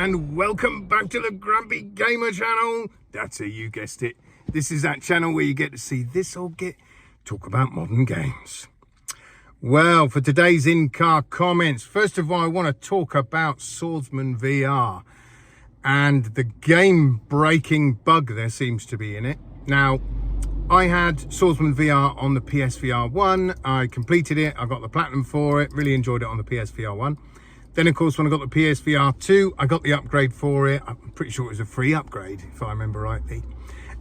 and welcome back to the Grumpy Gamer channel. That's it, you guessed it. This is that channel where you get to see this or talk about modern games. Well, for today's in-car comments, first of all, I want to talk about Swordsman VR and the game-breaking bug there seems to be in it. Now, I had Swordsman VR on the PSVR1. I completed it. I got the platinum for it. Really enjoyed it on the PSVR1. Then, of course, when I got the PSVR2, I got the upgrade for it. I'm pretty sure it was a free upgrade, if I remember rightly.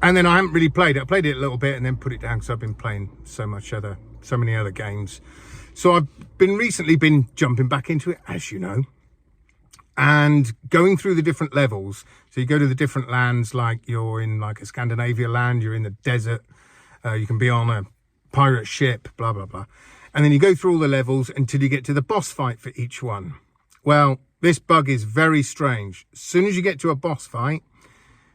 And then I haven't really played it. I played it a little bit and then put it down because I've been playing so many other games. So I've recently been jumping back into it, as you know, and going through the different levels. So you go to the different lands, like you're in like a Scandinavia land, you're in the desert, you can be on a pirate ship, blah, blah, blah. And then you go through all the levels until you get to the boss fight for each one. Well, this bug is very strange. As soon as you get to a boss fight,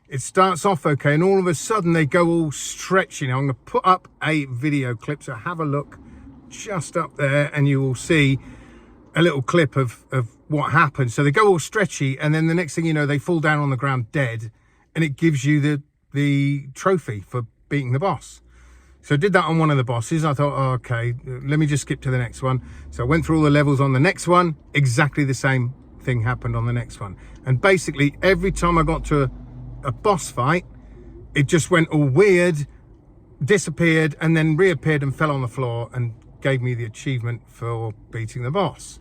it starts off okay, and all of a sudden they go all stretchy. Now, I'm going to put up a video clip, so have a look just up there, and you will see a little clip of what happens. So they go all stretchy, and then the next thing you know, they fall down on the ground dead, and it gives you the trophy for beating the boss. So I did that on one of the bosses. I thought, oh, okay, let me just skip to the next one. So I went through all the levels on the next one. Exactly the same thing happened on the next one. And basically, every time I got to a boss fight, it just went all weird, disappeared, and then reappeared and fell on the floor and gave me the achievement for beating the boss.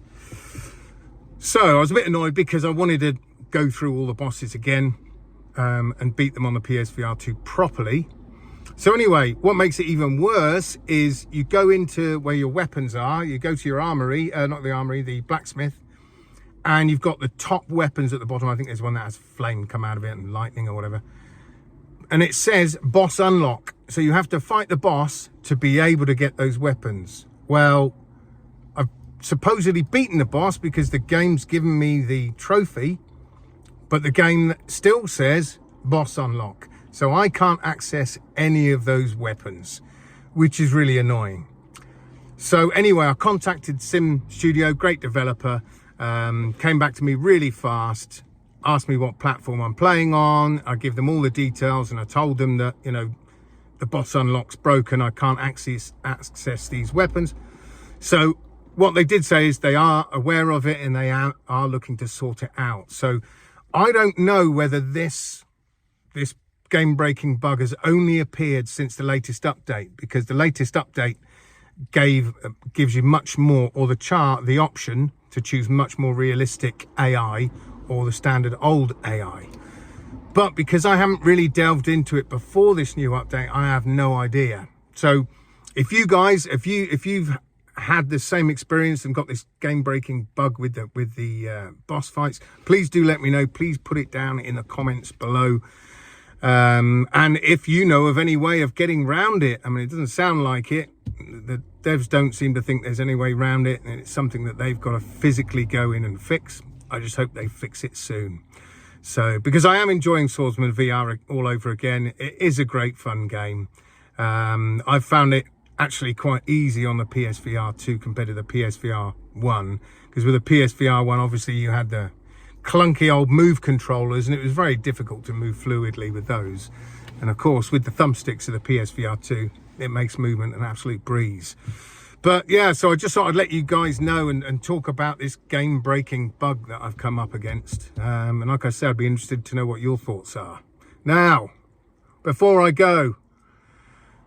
So I was a bit annoyed because I wanted to go through all the bosses again and beat them on the PSVR2 properly. So anyway, what makes it even worse is you go into where your weapons are, you go to your armory, not the armory, the blacksmith, and you've got the top weapons at the bottom. I think there's one that has flame come out of it and lightning or whatever. And it says boss unlock. So you have to fight the boss to be able to get those weapons. Well, I've supposedly beaten the boss because the game's given me the trophy, but the game still says boss unlock. So I can't access any of those weapons, which is really annoying. So anyway, I contacted Sim Studio, great developer, came back to me really fast, asked me what platform I'm playing on. I give them all the details, and I told them that, you know, the boss unlock's broken. I can't access these weapons. So what they did say is they are aware of it and they are looking to sort it out. So I don't know whether this game-breaking bug has only appeared since the latest update, because the latest update gives you much more, or the option to choose much more realistic AI or the standard old AI. But because I haven't really delved into it before this new update, I have no idea. So if you guys, if you've had the same experience and got this game-breaking bug with the boss fights, please do let me know. Please put it down in the comments below. And if you know of any way of getting around it, I mean, it doesn't sound like it. The devs don't seem to think there's any way around it, and it's something that they've got to physically go in and fix. I just hope they fix it soon. So, because I am enjoying Swordsman VR all over again. It is a great fun game. I've found it actually quite easy on the PSVR2 compared to the PSVR1, because with the PSVR1, obviously you had the clunky old move controllers, and it was very difficult to move fluidly with those. And of course, with the thumbsticks of the PSVR2, it makes movement an absolute breeze. But yeah, so I just thought I'd let you guys know and talk about this game-breaking bug that I've come up against. And like I said, I'd be interested to know what your thoughts are. Now, before I go,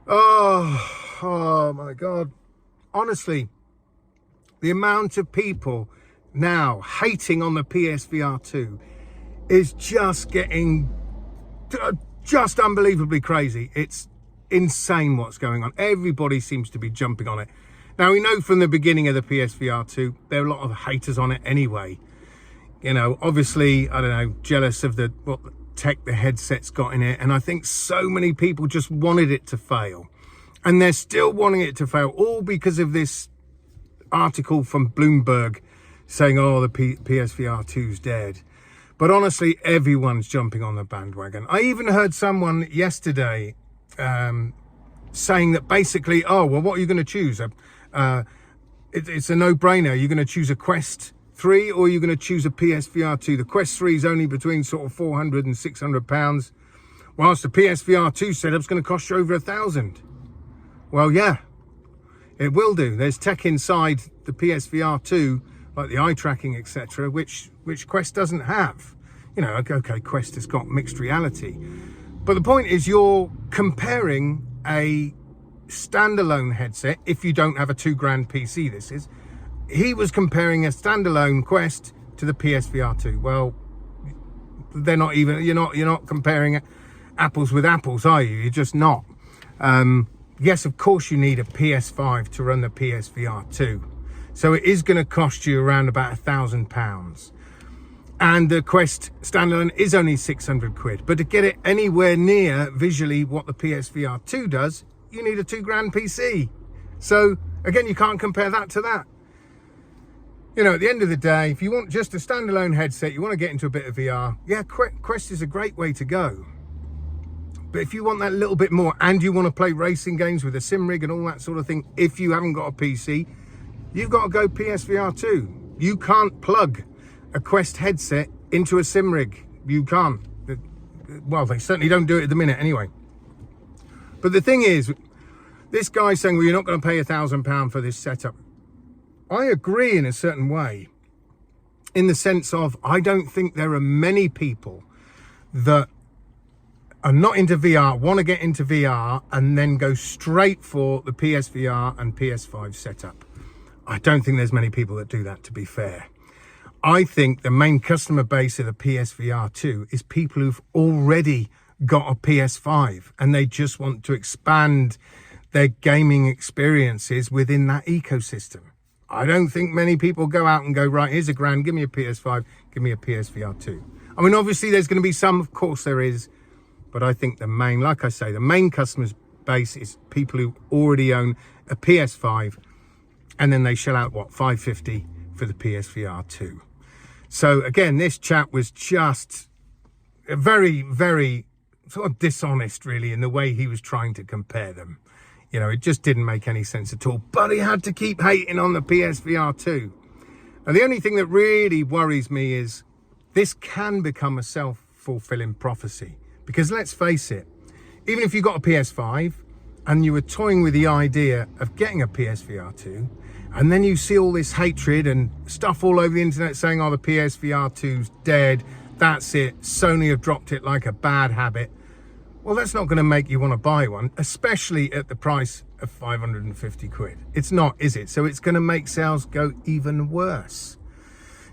oh my God, honestly, the amount of people now hating on the PSVR2 is just getting just unbelievably crazy. It's insane what's going on. Everybody seems to be jumping on it. Now, we know from the beginning of the PSVR2 there are a lot of haters on it anyway. You know, obviously, I don't know, jealous of what tech the headset's got in it, and I think so many people just wanted it to fail, and they're still wanting it to fail, all because of this article from Bloomberg saying, oh, the PSVR2's dead. But honestly, everyone's jumping on the bandwagon. I even heard someone yesterday saying that basically, oh, well, what are you going to choose? It's a no-brainer. You're going to choose a Quest 3, or you're going to choose a PSVR2. The Quest 3 is only between sort of £400 and £600, whilst the PSVR2 setup's going to cost you over £1,000. Well, yeah, it will do. There's tech inside the PSVR2, like the eye tracking, etc., which Quest doesn't have. You know, okay, Quest has got mixed reality. But the point is, you're comparing a standalone headset, if you don't have a £2,000 PC, this is. He was comparing a standalone Quest to the PSVR2. Well, they're not even, you're not comparing apples with apples, are you? You're just not. Yes, of course you need a PS5 to run the PSVR2. So it is going to cost you around about £1,000. And the Quest standalone is only 600 quid. But to get it anywhere near visually what the PSVR2 does, you need a £2,000 PC. So again, you can't compare that to that. You know, at the end of the day, if you want just a standalone headset, you want to get into a bit of VR, yeah, Quest is a great way to go. But if you want that little bit more, and you want to play racing games with a sim rig and all that sort of thing, if you haven't got a PC, you've got to go PSVR2. You can't plug a Quest headset into a sim rig. You can't. Well, they certainly don't do it at the minute anyway. But the thing is, this guy's saying, well, you're not going to pay £1,000 for this setup. I agree in a certain way, in the sense of, I don't think there are many people that are not into VR, want to get into VR, and then go straight for the PSVR and PS5 setup. I don't think there's many people that do that, to be fair. I think the main customer base of the PSVR2 is people who've already got a PS5 and they just want to expand their gaming experiences within that ecosystem. I don't think many people go out and go, right, here's £1,000, give me a PS5, give me a PSVR2. I mean, obviously there's going to be some, of course there is, but I think the main, like I say, the main customer base is people who already own a PS5, and then they shell out, what, $550 for the PSVR2. So again, this chap was just very, very sort of dishonest, really, in the way he was trying to compare them. You know, it just didn't make any sense at all. But he had to keep hating on the PSVR2. Now, the only thing that really worries me is this can become a self-fulfilling prophecy. Because let's face it, even if you got a PS5 and you were toying with the idea of getting a PSVR2, and then you see all this hatred and stuff all over the internet saying, oh, the PSVR2's dead, that's it, Sony have dropped it like a bad habit. Well, that's not going to make you want to buy one, especially at the price of 550 quid. It's not, is it? So it's going to make sales go even worse.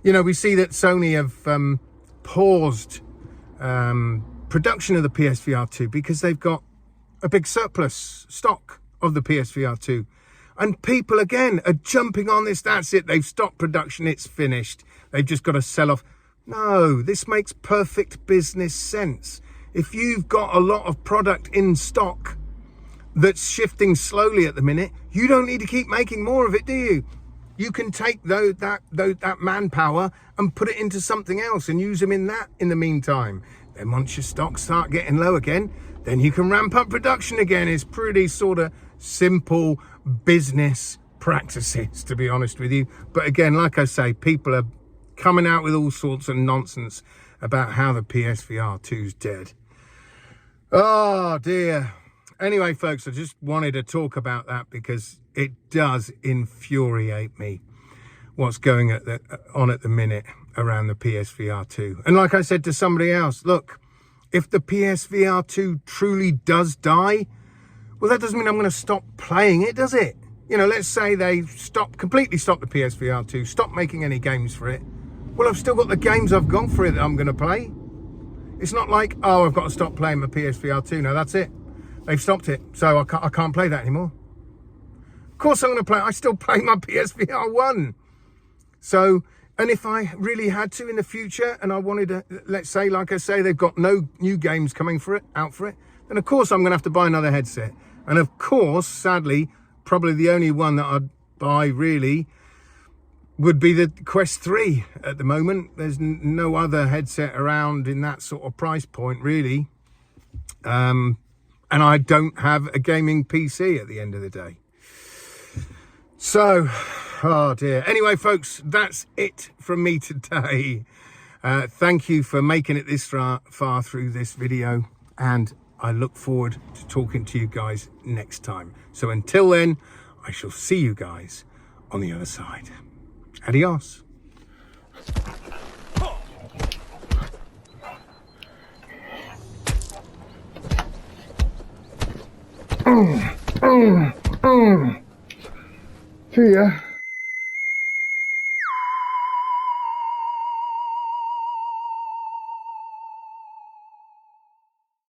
You know, we see that Sony have paused production of the PSVR2 because they've got a big surplus stock of the PSVR2. And people, again, are jumping on this. That's it. They've stopped production. It's finished. They've just got to sell off. No, this makes perfect business sense. If you've got a lot of product in stock that's shifting slowly at the minute, you don't need to keep making more of it, do you? You can take that manpower and put it into something else and use them in that in the meantime. Then once your stocks start getting low again, then you can ramp up production again. It's pretty sort of simple business practices, to be honest with you. But again, like I say, people are coming out with all sorts of nonsense about how the PSVR2's dead. Oh dear. Anyway, folks, I just wanted to talk about that because it does infuriate me what's going on at the minute around the PSVR2. And like I said to somebody else, look, if the PSVR2 truly does die, well, that doesn't mean I'm going to stop playing it, does it? You know, let's say they completely stop the PSVR2, stop making any games for it. Well, I've still got the games I've got for it that I'm going to play. It's not like, oh, I've got to stop playing my PSVR2. No, that's it. They've stopped it, so I can't play that anymore. Of course I'm going to play. I still play my PSVR1. So, and if I really had to in the future, and I wanted to, let's say, like I say, they've got no new games coming out for it, then of course I'm going to have to buy another headset. And of course, sadly, probably the only one that I'd buy really would be the Quest 3 at the moment. There's no other headset around in that sort of price point, really. And I don't have a gaming PC at the end of the day. So, Oh dear. Anyway, folks, that's it from me today. Thank you for making it this far through this video, and I look forward to talking to you guys next time. So until then, I shall see you guys on the other side. Adios. See ya.